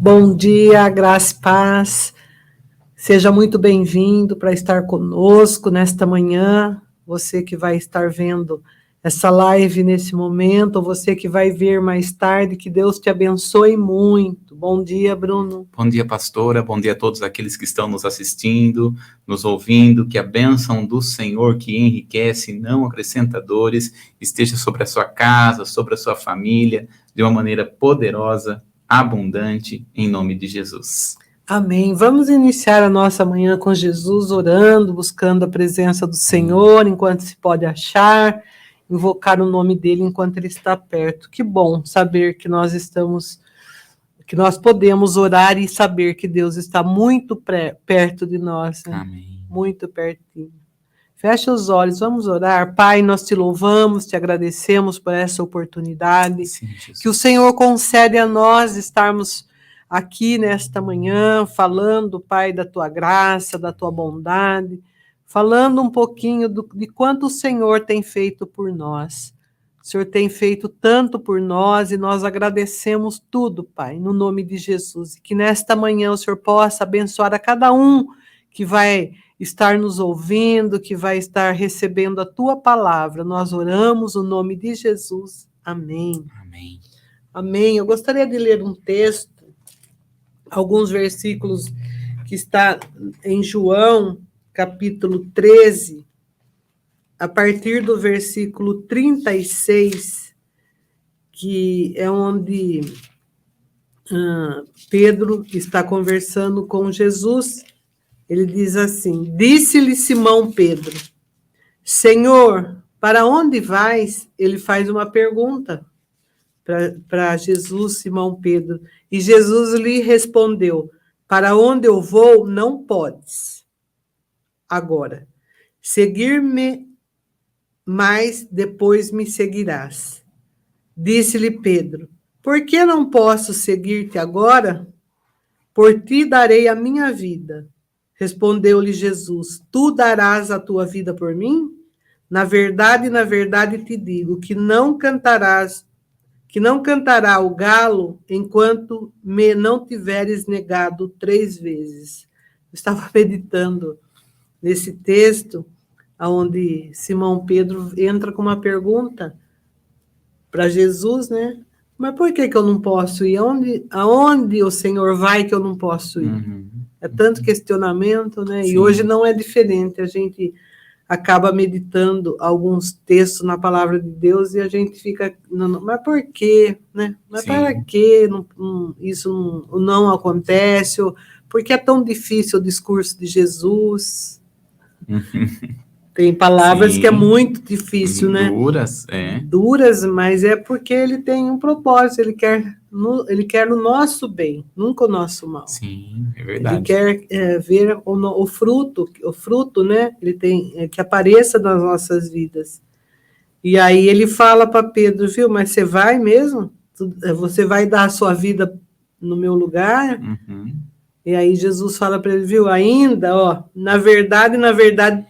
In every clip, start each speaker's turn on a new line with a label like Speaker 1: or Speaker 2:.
Speaker 1: Bom dia, graça e paz. Seja muito bem-vindo para estar conosco nesta manhã. Você que vai estar vendo essa live nesse momento, ou você que vai ver mais tarde, que Deus te abençoe muito. Bom dia, Bruno.
Speaker 2: Bom dia, pastora. Bom dia a todos aqueles que estão nos assistindo, nos ouvindo. Que a bênção do Senhor, que enriquece e não acrescenta dores, esteja sobre a sua casa, sobre a sua família, de uma maneira poderosa, abundante, em nome de Jesus.
Speaker 1: Amém. Vamos iniciar a nossa manhã com Jesus, orando, buscando a presença do Senhor, enquanto se pode achar, invocar o nome dele enquanto ele está perto. Que bom saber que nós podemos orar e saber que Deus está muito perto de nós, né?
Speaker 2: Amém.
Speaker 1: Muito pertinho. Fecha os olhos, vamos orar. Pai, nós te louvamos, te agradecemos por essa oportunidade.
Speaker 2: Sim, Jesus.
Speaker 1: Que o Senhor concede a nós estarmos aqui nesta manhã, falando, Pai, da tua graça, da tua bondade, falando um pouquinho de quanto o Senhor tem feito por nós. O Senhor tem feito tanto por nós e nós agradecemos tudo, Pai, no nome de Jesus. E que nesta manhã o Senhor possa abençoar a cada um que vai estar nos ouvindo, que vai estar recebendo a tua palavra. Nós oramos no nome de Jesus. Amém.
Speaker 2: Amém.
Speaker 1: Amém. Eu gostaria de ler um texto, alguns versículos que está em João, capítulo 13, a partir do versículo 36, que é onde Pedro está conversando com Jesus. Ele diz assim: disse-lhe Simão Pedro, Senhor, para onde vais? Ele faz uma pergunta para Jesus, Simão Pedro. E Jesus lhe respondeu: para onde eu vou, não podes agora seguir-me, mas depois me seguirás. Disse-lhe Pedro: por que não posso seguir-te agora? Por ti darei a minha vida. Respondeu-lhe Jesus: tu darás a tua vida por mim? Na verdade te digo que não cantará o galo enquanto me não tiveres negado 3 vezes. Eu estava meditando nesse texto, onde Simão Pedro entra com uma pergunta para Jesus, né? Mas por que eu não posso ir? Aonde o Senhor vai que eu não posso ir?
Speaker 2: Uhum.
Speaker 1: É tanto questionamento, né?
Speaker 2: Sim.
Speaker 1: E hoje não é diferente. A gente acaba meditando alguns textos na palavra de Deus e a gente fica, mas por quê, né? Mas
Speaker 2: Sim.
Speaker 1: para que isso não acontece? Por que é tão difícil o discurso de Jesus? Tem palavras
Speaker 2: Sim.
Speaker 1: que é muito difícil, né?
Speaker 2: Duras,
Speaker 1: Duras, mas é porque ele tem um propósito, ele quer no nosso bem, nunca o nosso mal.
Speaker 2: Sim, é verdade.
Speaker 1: Ele quer ver o fruto, né? Ele tem que apareça nas nossas vidas. E aí ele fala para Pedro, viu? Mas você vai mesmo? Você vai dar a sua vida no meu lugar?
Speaker 2: Uhum.
Speaker 1: E aí Jesus fala para ele, viu? Ainda, ó, na verdade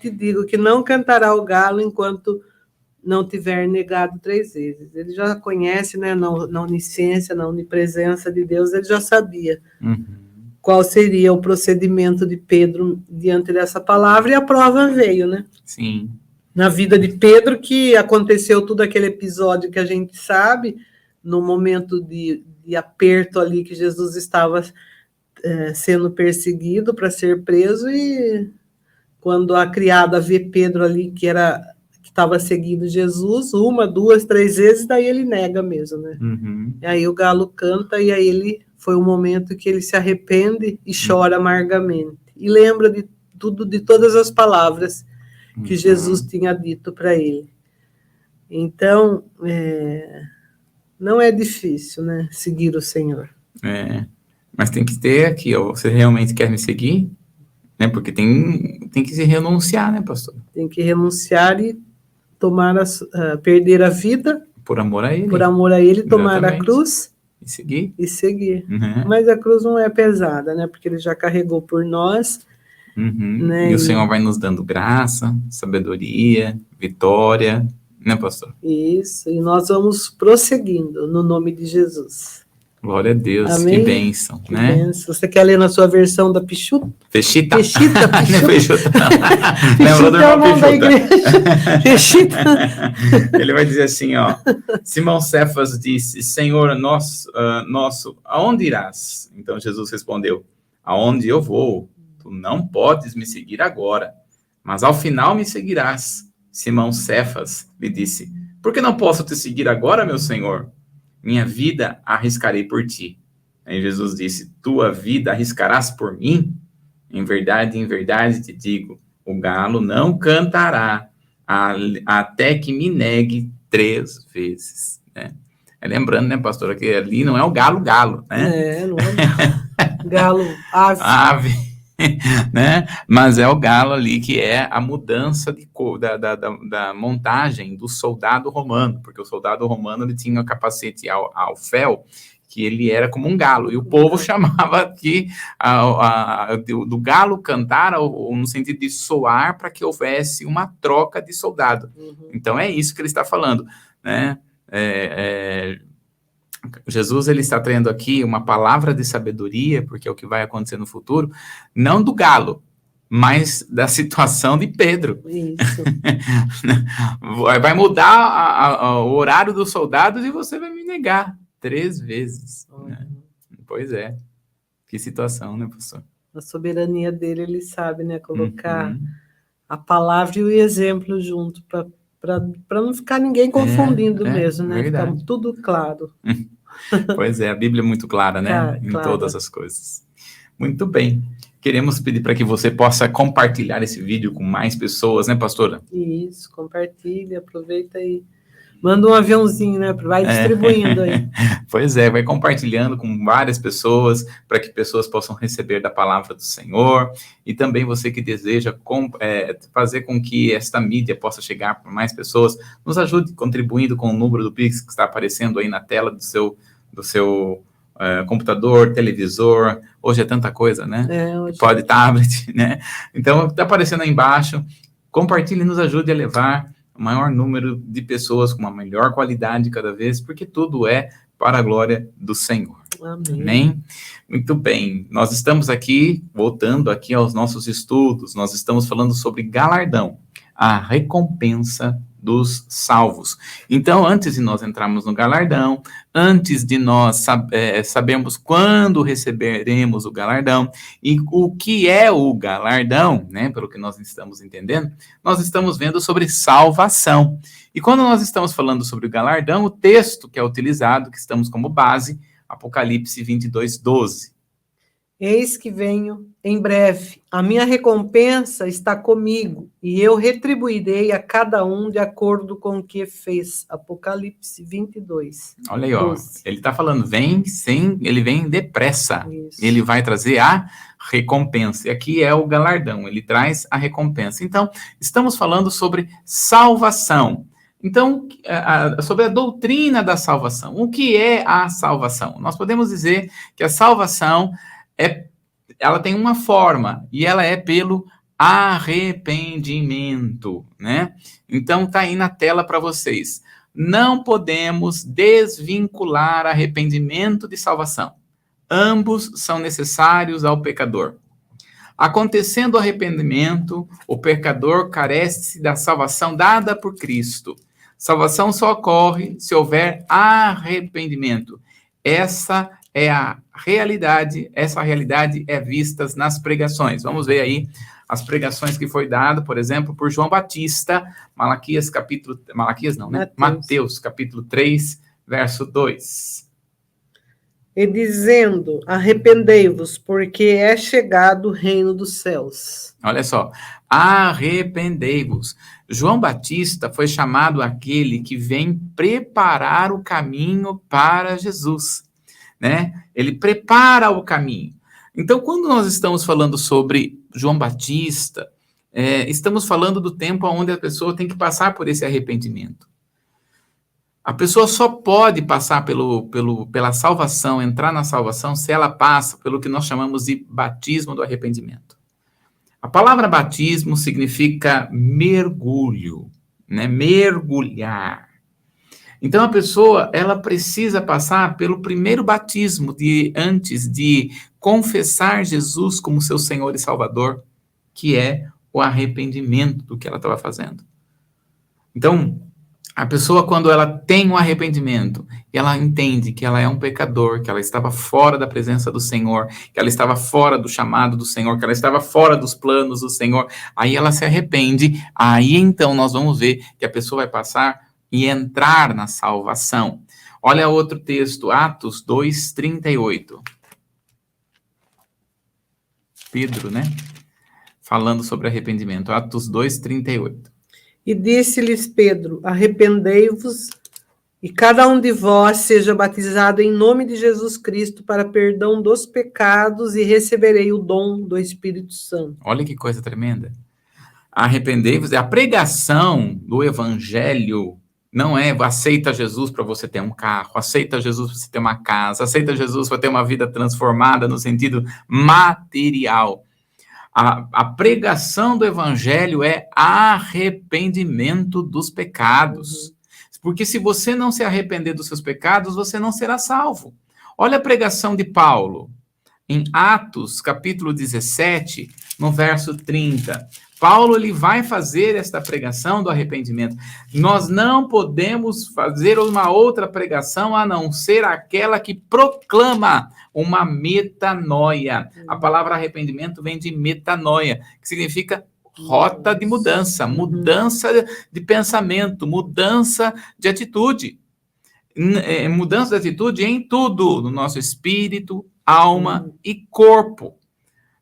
Speaker 1: te digo que não cantará o galo enquanto não tiver negado 3 vezes. Ele já conhece, né? Na onisciência, na onipresença de Deus, ele já sabia.
Speaker 2: Uhum.
Speaker 1: Qual seria o procedimento de Pedro diante dessa palavra, e a prova veio, né?
Speaker 2: Sim.
Speaker 1: Na vida de Pedro, que aconteceu todo aquele episódio que a gente sabe, no momento de aperto ali, que Jesus estava sendo perseguido para ser preso, e quando a criada vê Pedro ali, que estava seguindo Jesus, 1, 2, 3 vezes, daí ele nega mesmo, né?
Speaker 2: Uhum.
Speaker 1: E aí o galo canta, e aí foi um momento que ele se arrepende e chora amargamente. E lembra de todas as palavras que Jesus tinha dito para ele. Então, não é difícil, né, seguir o Senhor.
Speaker 2: Mas tem que ter aqui, ó, você realmente quer me seguir? Né? Porque tem que se renunciar, né, pastor?
Speaker 1: Tem que renunciar e perder a vida
Speaker 2: por amor a ele.
Speaker 1: Por amor a ele, tomar
Speaker 2: Exatamente.
Speaker 1: a cruz
Speaker 2: e seguir.
Speaker 1: Uhum. Mas a cruz não é pesada, né? Porque ele já carregou por nós.
Speaker 2: Uhum.
Speaker 1: Né?
Speaker 2: E o Senhor vai nos dando graça, sabedoria, vitória, né, pastor?
Speaker 1: Isso, e nós vamos prosseguindo no nome de Jesus.
Speaker 2: Glória a Deus,
Speaker 1: Amém?
Speaker 2: que bênção,
Speaker 1: Que
Speaker 2: né?
Speaker 1: bênção. Você quer ler na sua versão da Pichuta?
Speaker 2: Peixita.
Speaker 1: Peixita,
Speaker 2: Não é
Speaker 1: Pichuta.
Speaker 2: Peixota, não. Lembrou do
Speaker 1: Pichuta é o
Speaker 2: irmão
Speaker 1: nome da
Speaker 2: Peixota.
Speaker 1: igreja. Peixita.
Speaker 2: Ele vai dizer assim, ó. Simão Cefas disse, Senhor nosso, aonde irás? Então Jesus respondeu, aonde eu vou, tu não podes me seguir agora, mas ao final me seguirás. Simão Cefas lhe disse, por que não posso te seguir agora, meu Senhor? Minha vida arriscarei por ti. Aí Jesus disse, tua vida arriscarás por mim? Em verdade te digo, o galo não cantará até que me negue 3 vezes. Né? Lembrando, né, pastora, que ali não é o galo, né?
Speaker 1: Não é galo, ave.
Speaker 2: Ave, né? Mas é o galo ali que é a mudança da montagem do soldado romano, porque o soldado romano ele tinha o capacete ao fel, que ele era como um galo, e o povo chamava aqui do galo cantar, ou no sentido de soar, para que houvesse uma troca de soldado. Então é isso que ele está falando, né? Jesus ele está trazendo aqui uma palavra de sabedoria, porque é o que vai acontecer no futuro, não do galo, mas da situação de Pedro.
Speaker 1: Isso.
Speaker 2: Vai mudar o horário dos soldados e você vai me negar 3 vezes. Né? Pois é. Que situação, né, pastor?
Speaker 1: A soberania dele, ele sabe, né, colocar a palavra e o exemplo junto, para não ficar ninguém confundindo mesmo, né?
Speaker 2: Verdade.
Speaker 1: Ficar tudo claro.
Speaker 2: Pois é, a Bíblia é muito clara, né? Em todas as coisas. Muito bem. Queremos pedir para que você possa compartilhar esse vídeo com mais pessoas, né, pastora?
Speaker 1: Isso, compartilha, aproveita aí. Manda um aviãozinho, né? Vai distribuindo aí.
Speaker 2: Pois é, vai compartilhando com várias pessoas, para que pessoas possam receber da palavra do Senhor. E também você que deseja fazer com que esta mídia possa chegar para mais pessoas, nos ajude contribuindo com o número do Pix que está aparecendo aí na tela do seu computador, televisor. Hoje é tanta coisa, né? Pode tablet, né? Então, está aparecendo aí embaixo. Compartilhe e nos ajude a levar o maior número de pessoas com uma melhor qualidade cada vez, porque tudo é para a glória do Senhor. Amém? Muito bem. Nós estamos aqui, voltando aqui aos nossos estudos, nós estamos falando sobre galardão, a recompensa dos salvos. Então, antes de nós entrarmos no galardão, antes de nós sabermos quando receberemos o galardão e o que é o galardão, né, pelo que nós estamos entendendo, nós estamos vendo sobre salvação. E quando nós estamos falando sobre o galardão, o texto que é utilizado, que estamos como base, Apocalipse 22:12.
Speaker 1: Eis que venho em breve, a minha recompensa está comigo, e eu retribuirei a cada um de acordo com o que fez. Apocalipse 22.
Speaker 2: Olha aí, ó, ele está falando, ele vem depressa, isso. Ele vai trazer a recompensa, e aqui é o galardão, ele traz a recompensa. Então, estamos falando sobre salvação. Então, sobre a doutrina da salvação. O que é a salvação? Nós podemos dizer que a salvação ela tem uma forma, e ela é pelo arrependimento, né? Então, tá aí na tela para vocês. Não podemos desvincular arrependimento de salvação. Ambos são necessários ao pecador. Acontecendo o arrependimento, o pecador carece da salvação dada por Cristo. Salvação só ocorre se houver arrependimento. Essa é a realidade, essa realidade é vista nas pregações. Vamos ver aí as pregações que foi dado, por exemplo, por João Batista, Mateus capítulo 3, verso 2.
Speaker 1: E dizendo, arrependei-vos, porque é chegado o reino dos céus.
Speaker 2: Olha só, arrependei-vos. João Batista foi chamado aquele que vem preparar o caminho para Jesus, né? Ele prepara o caminho. Então, quando nós estamos falando sobre João Batista, estamos falando do tempo onde a pessoa tem que passar por esse arrependimento. A pessoa só pode passar pela salvação, entrar na salvação, se ela passa pelo que nós chamamos de batismo do arrependimento. A palavra batismo significa mergulho, né? Mergulhar. Então a pessoa, ela precisa passar pelo primeiro batismo antes de confessar Jesus como seu Senhor e Salvador, que é o arrependimento do que ela estava fazendo. Então, a pessoa, quando ela tem um arrependimento, ela entende que ela é um pecador, que ela estava fora da presença do Senhor, que ela estava fora do chamado do Senhor, que ela estava fora dos planos do Senhor, aí ela se arrepende, aí então nós vamos ver que a pessoa vai passar e entrar na salvação. Olha outro texto, Atos 2:38. Pedro, né? Falando sobre arrependimento, Atos 2:38.
Speaker 1: E disse-lhes Pedro: arrependei-vos, e cada um de vós seja batizado em nome de Jesus Cristo para perdão dos pecados, e receberei o dom do Espírito Santo.
Speaker 2: Olha que coisa tremenda. Arrependei-vos, a pregação do evangelho não é aceita Jesus para você ter um carro, aceita Jesus para você ter uma casa, aceita Jesus para ter uma vida transformada no sentido material. A pregação do evangelho é arrependimento dos pecados. Porque se você não se arrepender dos seus pecados, você não será salvo. Olha a pregação de Paulo, em Atos, capítulo 17, no verso 30. Paulo, ele vai fazer esta pregação do arrependimento. Nós não podemos fazer uma outra pregação a não ser aquela que proclama uma metanoia. A palavra arrependimento vem de metanoia, que significa rota de mudança, mudança de pensamento, mudança de atitude. Mudança de atitude em tudo, no nosso espírito, alma e corpo.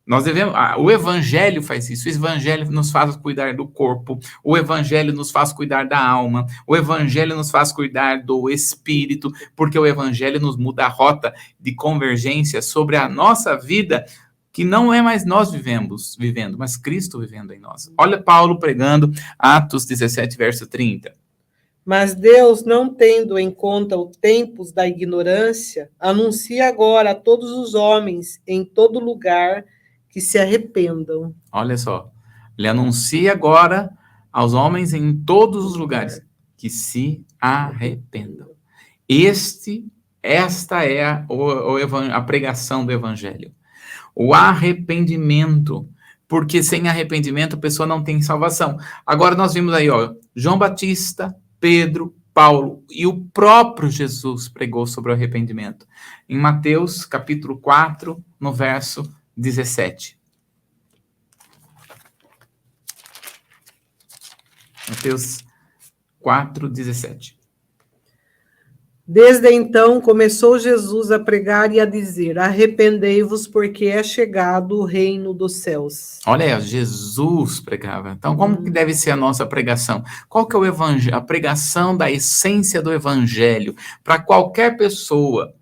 Speaker 2: Nós devemos, o evangelho faz isso, o evangelho nos faz cuidar do corpo, o evangelho nos faz cuidar da alma, o evangelho nos faz cuidar do espírito, porque o evangelho nos muda a rota de convergência sobre a nossa vida, que não é mais nós vivendo, mas Cristo vivendo em nós. Olha Paulo pregando, Atos 17, verso 30.
Speaker 1: Mas Deus, não tendo em conta os tempos da ignorância, anuncia agora a todos os homens, em todo lugar, que se arrependam.
Speaker 2: Olha só, ele anuncia agora aos homens em todos os lugares que se arrependam. Esta é a pregação do evangelho. O arrependimento, porque sem arrependimento a pessoa não tem salvação. Agora nós vimos aí, João Batista, Pedro, Paulo e o próprio Jesus pregou sobre o arrependimento. Em Mateus, capítulo 4, no verso 17. Mateus 4, 17.
Speaker 1: Desde então começou Jesus a pregar e a dizer: arrependei-vos, porque é chegado o reino dos céus.
Speaker 2: Olha aí, Jesus pregava. Então, como que deve ser a nossa pregação? Qual que é o evangelho? A pregação da essência do evangelho. Para qualquer pessoa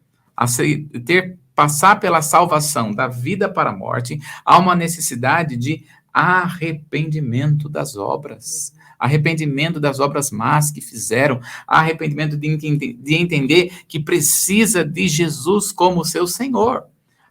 Speaker 2: passar pela salvação da vida para a morte, há uma necessidade de arrependimento das obras. Arrependimento das obras más que fizeram, arrependimento de entender que precisa de Jesus como seu Senhor.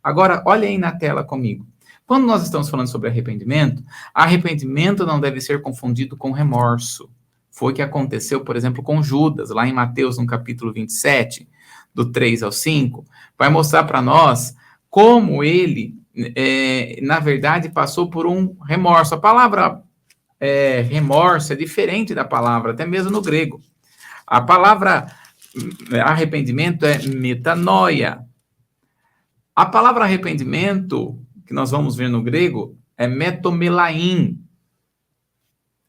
Speaker 2: Agora, olha aí na tela comigo. Quando nós estamos falando sobre arrependimento não deve ser confundido com remorso. Foi o que aconteceu, por exemplo, com Judas, lá em Mateus, no capítulo 27, do 3 ao 5, vai mostrar para nós como ele, na verdade, passou por um remorso. A palavra remorso é diferente da palavra, até mesmo no grego. A palavra arrependimento é metanoia. A palavra arrependimento, que nós vamos ver no grego, é metomelain.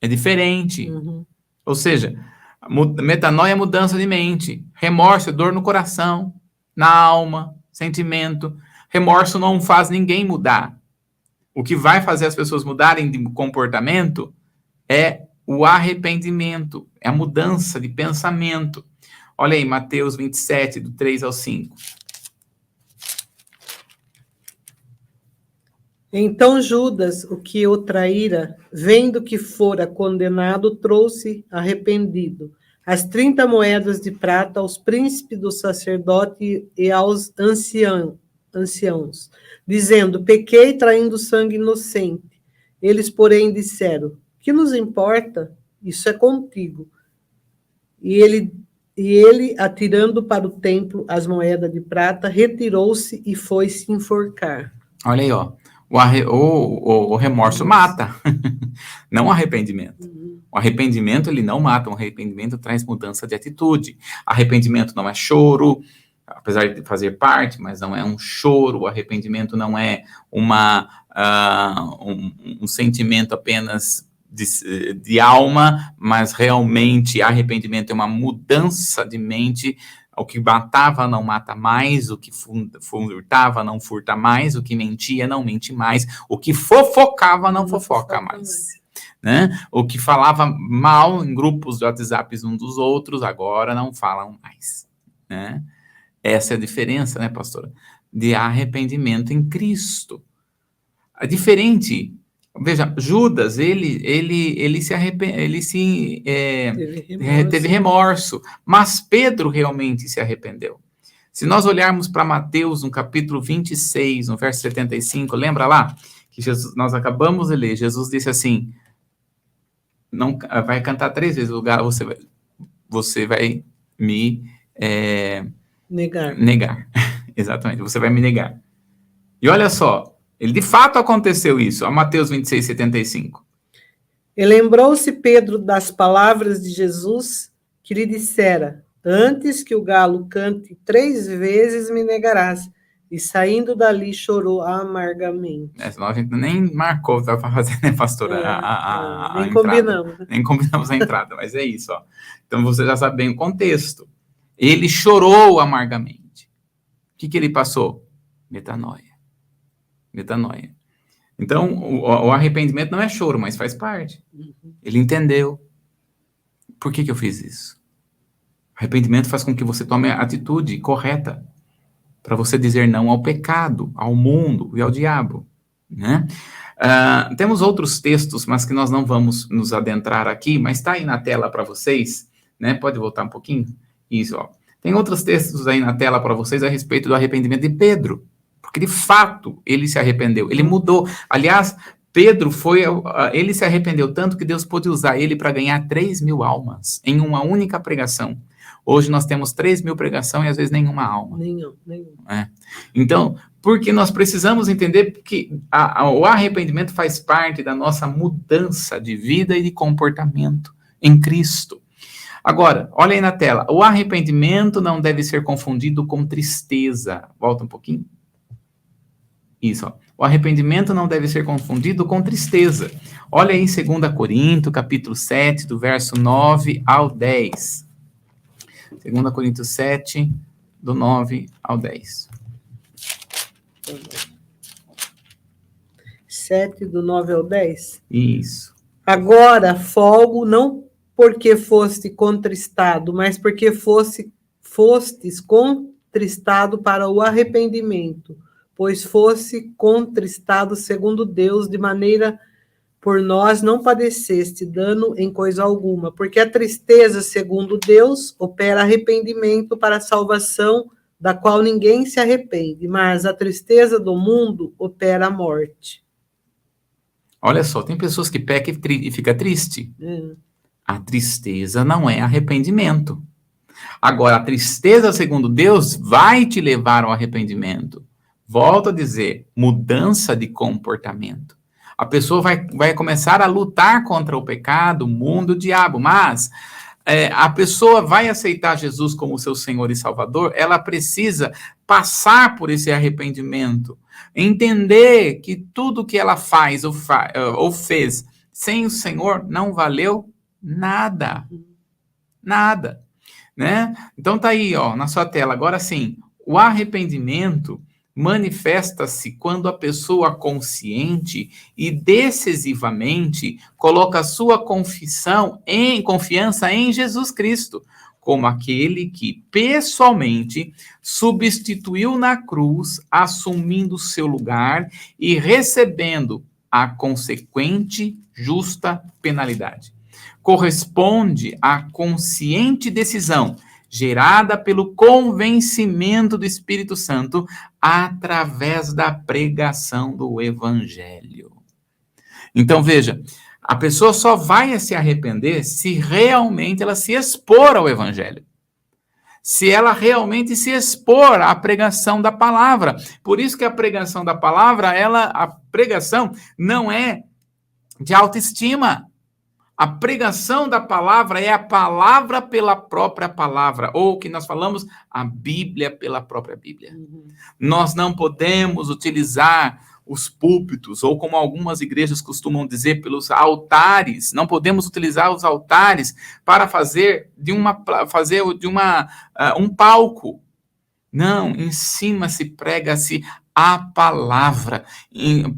Speaker 2: É diferente. Ou seja, metanoia é mudança de mente. Remorso é dor no coração, na alma, sentimento. Remorso não faz ninguém mudar. O que vai fazer as pessoas mudarem de comportamento é o arrependimento, é a mudança de pensamento. Olha aí, Mateus 27, do 3 ao 5.
Speaker 1: Então Judas, o que o traíra, vendo que fora condenado, trouxe arrependido as 30 moedas de prata aos príncipes do sacerdote e aos anciãos, dizendo: pequei traindo sangue inocente. Eles, porém, disseram: que nos importa? Isso é contigo. E E ele, atirando para o templo as moedas de prata, retirou-se e foi se enforcar.
Speaker 2: Olha aí, ó. O remorso mata, não o arrependimento. O arrependimento, ele não mata, o arrependimento traz mudança de atitude. Arrependimento não é choro, apesar de fazer parte, mas não é um choro. O arrependimento não é um sentimento apenas de alma, mas realmente arrependimento é uma mudança de mente. O que matava não mata mais, o que furtava não furta mais, o que mentia não mente mais, o que fofocava não fofoca mais. Né? O que falava mal em grupos de WhatsApp uns dos outros, agora não falam mais. Né? Essa é a diferença, né, pastora? De arrependimento em Cristo. É diferente. Veja, Judas, ele teve remorso, mas Pedro realmente se arrependeu. Se nós olharmos para Mateus, no capítulo 26, no verso 75, lembra lá? Que nós acabamos de ler, Jesus disse assim, não, vai cantar 3 vezes, você vai me negar. Exatamente, você vai me negar. E olha só, ele de fato aconteceu isso, a Mateus 26, 75.
Speaker 1: E lembrou-se Pedro das palavras de Jesus que lhe dissera, antes que o galo cante 3 vezes me negarás. E saindo dali chorou amargamente.
Speaker 2: Senão a gente nem marcou para fazer, né, pastora?
Speaker 1: Nem combinamos.
Speaker 2: Nem combinamos a entrada, mas é isso, ó. Então você já sabe bem o contexto. Ele chorou amargamente. O que ele passou? Metanoia. Então, o arrependimento não é choro, mas faz parte. Ele entendeu. Por que eu fiz isso? Arrependimento faz com que você tome a atitude correta para você dizer não ao pecado, ao mundo e ao diabo. Né? Temos outros textos, mas que nós não vamos nos adentrar aqui, mas está aí na tela para vocês. Né? Pode voltar um pouquinho? Isso, ó. Tem outros textos aí na tela para vocês a respeito do arrependimento de Pedro. Porque, de fato, ele se arrependeu, ele mudou. Aliás, Pedro ele se arrependeu tanto que Deus pôde usar ele para ganhar 3.000 almas em uma única pregação. Hoje nós temos 3.000 pregações e às vezes nenhuma alma.
Speaker 1: Nenhum.
Speaker 2: Então, porque nós precisamos entender que o arrependimento faz parte da nossa mudança de vida e de comportamento em Cristo. Agora, olha aí na tela, o arrependimento não deve ser confundido com tristeza. Volta um pouquinho. Isso, ó. O arrependimento não deve ser confundido com tristeza. Olha aí em 2 Coríntios, capítulo 7, do verso 9 ao 10. 2 Coríntios 7, do 9 ao 10.
Speaker 1: 7, do 9 ao 10?
Speaker 2: Isso.
Speaker 1: Agora, folgo, não porque foste contristado, mas porque fostes contristado para o arrependimento, pois fosse contristado segundo Deus, de maneira por nós não padeceste dano em coisa alguma, porque a tristeza, segundo Deus, opera arrependimento para a salvação, da qual ninguém se arrepende, mas a tristeza do mundo opera a morte.
Speaker 2: Olha só, tem pessoas que pecam e ficam tristes. A tristeza não é arrependimento. Agora, a tristeza, segundo Deus, vai te levar ao arrependimento. Volto a dizer, mudança de comportamento. A pessoa vai começar a lutar contra o pecado, o mundo, o diabo, mas a pessoa vai aceitar Jesus como seu Senhor e Salvador, ela precisa passar por esse arrependimento, entender que tudo que ela faz ou fez sem o Senhor não valeu nada. Nada. Né? Então tá aí, ó, na sua tela. Agora sim, o arrependimento manifesta-se quando a pessoa consciente e decisivamente coloca sua confiança em Jesus Cristo, como aquele que pessoalmente substituiu na cruz, assumindo seu lugar e recebendo a consequente justa penalidade. Corresponde à consciente decisão gerada pelo convencimento do Espírito Santo através da pregação do Evangelho. Então, veja, a pessoa só vai se arrepender se realmente ela se expor ao Evangelho. se ela realmente se expor à pregação da palavra. Por isso que a pregação da palavra, a pregação não é de autoestima. A pregação da palavra é a palavra pela própria palavra, ou o que nós falamos, a Bíblia pela própria Bíblia. Nós não podemos utilizar os púlpitos, ou como algumas igrejas costumam dizer, pelos altares. Não podemos utilizar os altares para fazer um palco. Não, em cima se prega-se a palavra,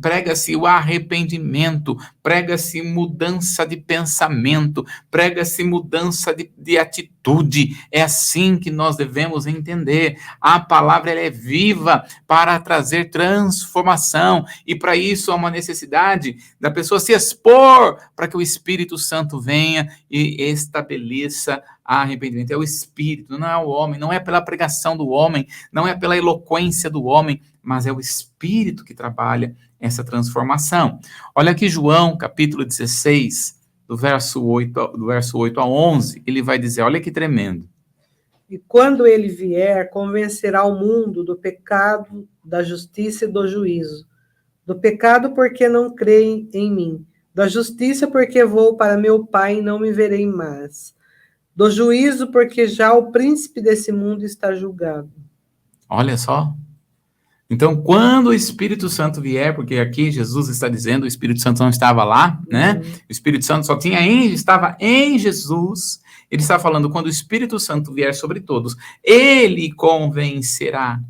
Speaker 2: prega-se o arrependimento, prega-se mudança de pensamento, prega-se mudança de atitude. É assim que nós devemos entender. A palavra ela é viva para trazer transformação, e para isso há uma necessidade da pessoa se expor para que o Espírito Santo venha e estabeleça arrependimento. É o Espírito, não é o homem, não é pela pregação do homem, não é pela eloquência do homem, mas é o Espírito que trabalha essa transformação. Olha aqui João, capítulo 16, do verso 8 a 11, ele vai dizer, olha que tremendo.
Speaker 1: E quando ele vier, convencerá o mundo do pecado, da justiça e do juízo. Do pecado, porque não creem em mim. Da justiça, porque vou para meu Pai e não me verei mais. Do juízo, porque já o príncipe desse mundo está julgado.
Speaker 2: Olha só. Então, quando o Espírito Santo vier, porque aqui Jesus está dizendo, o Espírito Santo não estava lá, né? O Espírito Santo só estava em Jesus. Ele está falando, quando o Espírito Santo vier sobre todos, ele convencerá.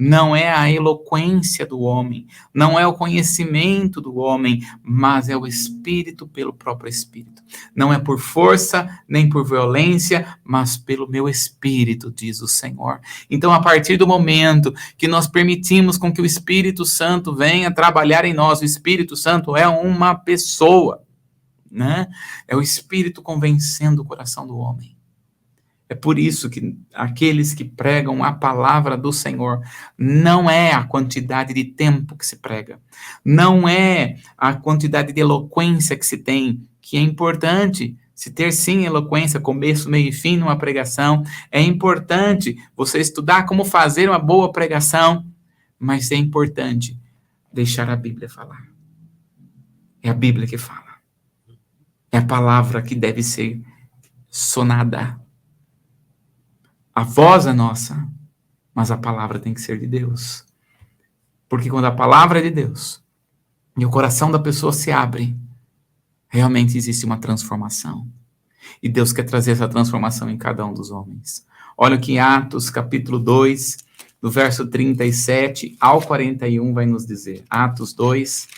Speaker 2: Não é a eloquência do homem, não é o conhecimento do homem, mas é o Espírito pelo próprio Espírito. Não é por força, nem por violência, mas pelo meu Espírito, diz o Senhor. Então, a partir do momento que nós permitimos com que o Espírito Santo venha trabalhar em nós, o Espírito Santo é uma pessoa, né? É o Espírito convencendo o coração do homem. É por isso que aqueles que pregam a palavra do Senhor, não é a quantidade de tempo que se prega, não é a quantidade de eloquência que se tem, que é importante, se ter sim eloquência, começo, meio e fim numa pregação, é importante você estudar como fazer uma boa pregação, mas é importante deixar a Bíblia falar. É a Bíblia que fala. É a palavra que deve ser sonada. A voz é nossa, mas a palavra tem que ser de Deus. Porque quando a palavra é de Deus e o coração da pessoa se abre, realmente existe uma transformação. E Deus quer trazer essa transformação em cada um dos homens. Olha aqui em Atos, capítulo 2, do verso 37 ao 41, vai nos dizer. Atos 2,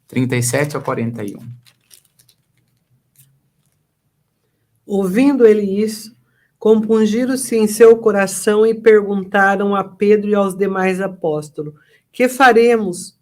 Speaker 2: 37 ao 41.
Speaker 1: Ouvindo ele isso, compungiram-se em seu coração e perguntaram a Pedro e aos demais apóstolos, que faremos,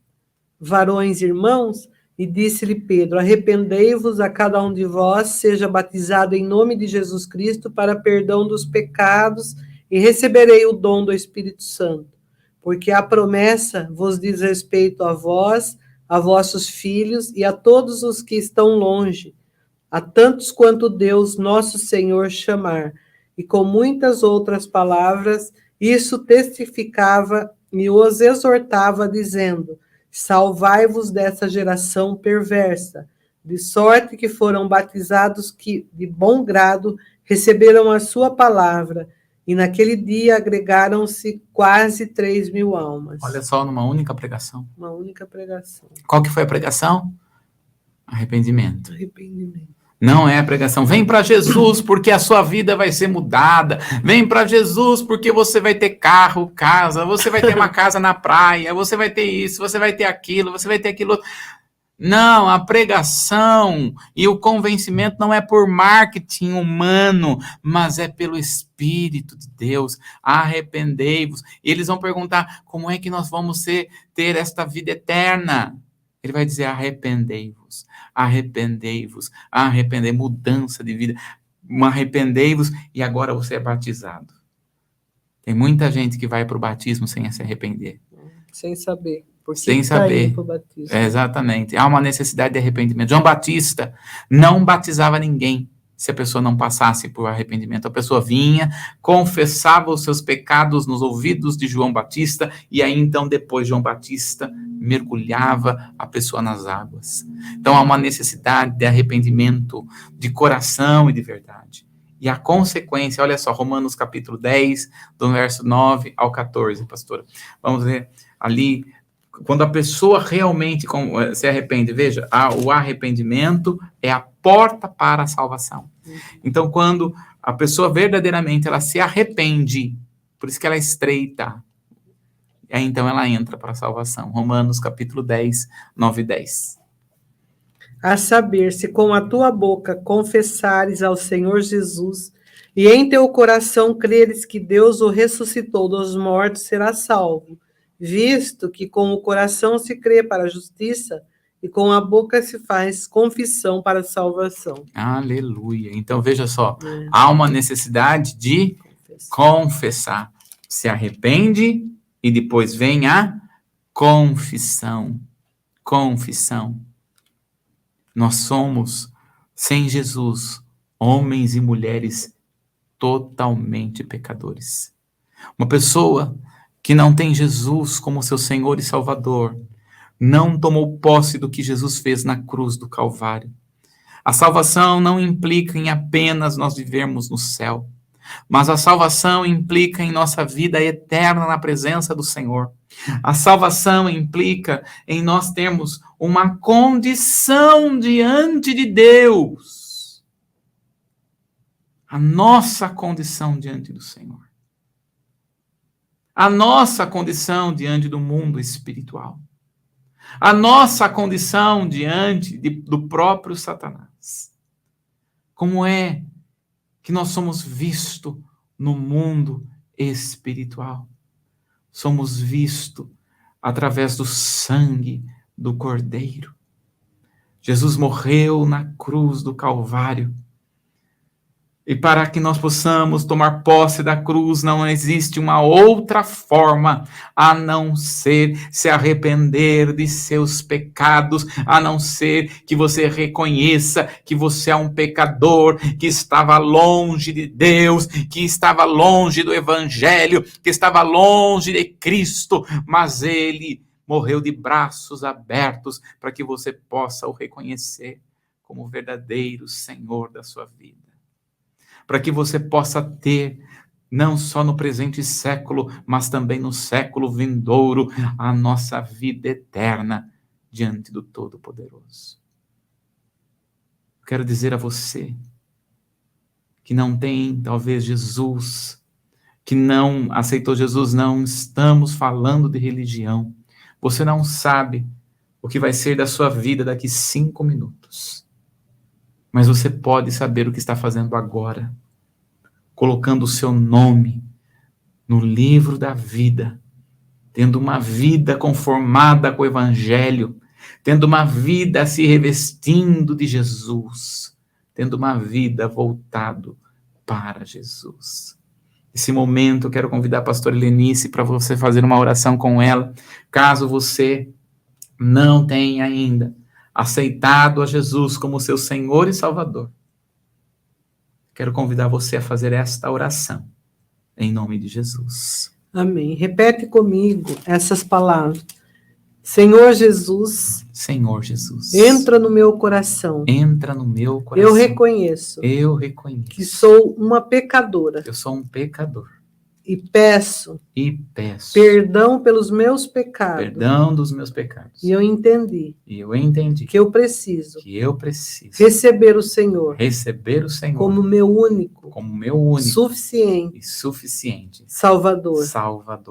Speaker 1: varões irmãos? E disse-lhe Pedro, arrependei-vos a cada um de vós, seja batizado em nome de Jesus Cristo para perdão dos pecados e receberei o dom do Espírito Santo. Porque a promessa vos diz respeito a vós, a vossos filhos e a todos os que estão longe, a tantos quanto Deus, nosso Senhor, chamar. E com muitas outras palavras, isso testificava e os exortava, dizendo, salvai-vos dessa geração perversa, de sorte que foram batizados que, de bom grado, receberam a sua palavra, e naquele dia agregaram-se quase 3.000 almas.
Speaker 2: Olha só, numa única pregação.
Speaker 1: Uma única pregação.
Speaker 2: Qual que foi a pregação? Arrependimento.
Speaker 1: Arrependimento.
Speaker 2: Não é a pregação, vem para Jesus porque a sua vida vai ser mudada, vem para Jesus porque você vai ter carro, casa, você vai ter uma casa na praia, você vai ter isso, você vai ter aquilo, você vai ter aquilo outro. Não, a pregação e o convencimento não é por marketing humano, mas é pelo Espírito de Deus. Arrependei-vos. E eles vão perguntar, como é que nós vamos ter esta vida eterna? Ele vai dizer, arrependei-vos, arrependei-vos, mudança de vida, arrependei-vos e agora você é batizado. Tem muita gente que vai para o batismo sem se arrepender.
Speaker 1: Sem saber.
Speaker 2: Sem saber. Exatamente. Há uma necessidade de arrependimento. João Batista não batizava ninguém se a pessoa não passasse por arrependimento. A pessoa vinha, confessava os seus pecados nos ouvidos de João Batista, e aí então depois João Batista mergulhava a pessoa nas águas. Então há uma necessidade de arrependimento, de coração e de verdade. E a consequência, olha só, Romanos capítulo 10, do verso 9 ao 14, pastora. Vamos ver ali, quando a pessoa realmente se arrepende, veja, o arrependimento é a porta para a salvação. Então, quando a pessoa verdadeiramente ela se arrepende, por isso que ela é estreita, aí então ela entra para a salvação. Romanos capítulo 10, 9 e 10.
Speaker 1: A saber, se com a tua boca confessares ao Senhor Jesus e em teu coração creres que Deus o ressuscitou dos mortos, serás salvo, visto que com o coração se crê para a justiça e com a boca se faz confissão para a salvação.
Speaker 2: Aleluia. Então veja só, há uma necessidade de confessar. Se arrepende e depois vem a confissão. Confissão. Nós somos, sem Jesus, homens e mulheres totalmente pecadores. Uma pessoa que não tem Jesus como seu Senhor e Salvador, não tomou posse do que Jesus fez na cruz do Calvário. A salvação não implica em apenas nós vivermos no céu, mas a salvação implica em nossa vida eterna na presença do Senhor. A salvação implica em nós termos uma condição diante de Deus. A nossa condição diante do Senhor. A nossa condição diante do mundo espiritual. A nossa condição diante do próprio Satanás. Como é que nós somos vistos no mundo espiritual? Somos vistos através do sangue do Cordeiro. Jesus morreu na cruz do Calvário. E para que nós possamos tomar posse da cruz, não existe uma outra forma a não ser se arrepender de seus pecados, a não ser que você reconheça que você é um pecador, que estava longe de Deus, que estava longe do Evangelho, que estava longe de Cristo, mas Ele morreu de braços abertos para que você possa o reconhecer como o verdadeiro Senhor da sua vida. Para que você possa ter, não só no presente século, mas também no século vindouro, a nossa vida eterna diante do Todo-Poderoso. Quero dizer a você que não tem, talvez, Jesus, que não aceitou Jesus, não estamos falando de religião. Você não sabe o que vai ser da sua vida daqui 5 minutos. Mas você pode saber o que está fazendo agora, colocando o seu nome no livro da vida, tendo uma vida conformada com o Evangelho, tendo uma vida se revestindo de Jesus, tendo uma vida voltado para Jesus. Nesse momento, eu quero convidar a pastora Helenice para você fazer uma oração com ela, caso você não tenha ainda aceitado a Jesus como seu Senhor e Salvador. Quero convidar você a fazer esta oração, em nome de Jesus.
Speaker 1: Amém. Repete comigo essas palavras. Senhor Jesus.
Speaker 2: Senhor Jesus.
Speaker 1: Entra no meu coração.
Speaker 2: Entra no meu coração.
Speaker 1: Eu reconheço. Que sou uma pecadora.
Speaker 2: Eu sou um pecador.
Speaker 1: E peço perdão pelos meus pecados.
Speaker 2: Perdão dos meus pecados.
Speaker 1: E eu entendi que eu preciso receber o Senhor como meu único suficiente Salvador.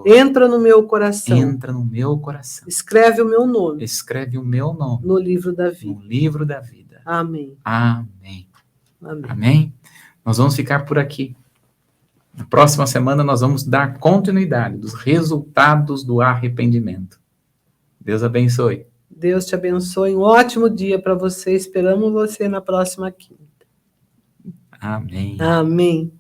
Speaker 1: Entra no meu coração. Escreve o meu nome no livro da vida. Amém.
Speaker 2: Nós vamos ficar por aqui. Na próxima semana nós vamos dar continuidade dos resultados do arrependimento. Deus abençoe.
Speaker 1: Deus te abençoe. Um ótimo dia para você. Esperamos você na próxima quinta.
Speaker 2: Amém.
Speaker 1: Amém.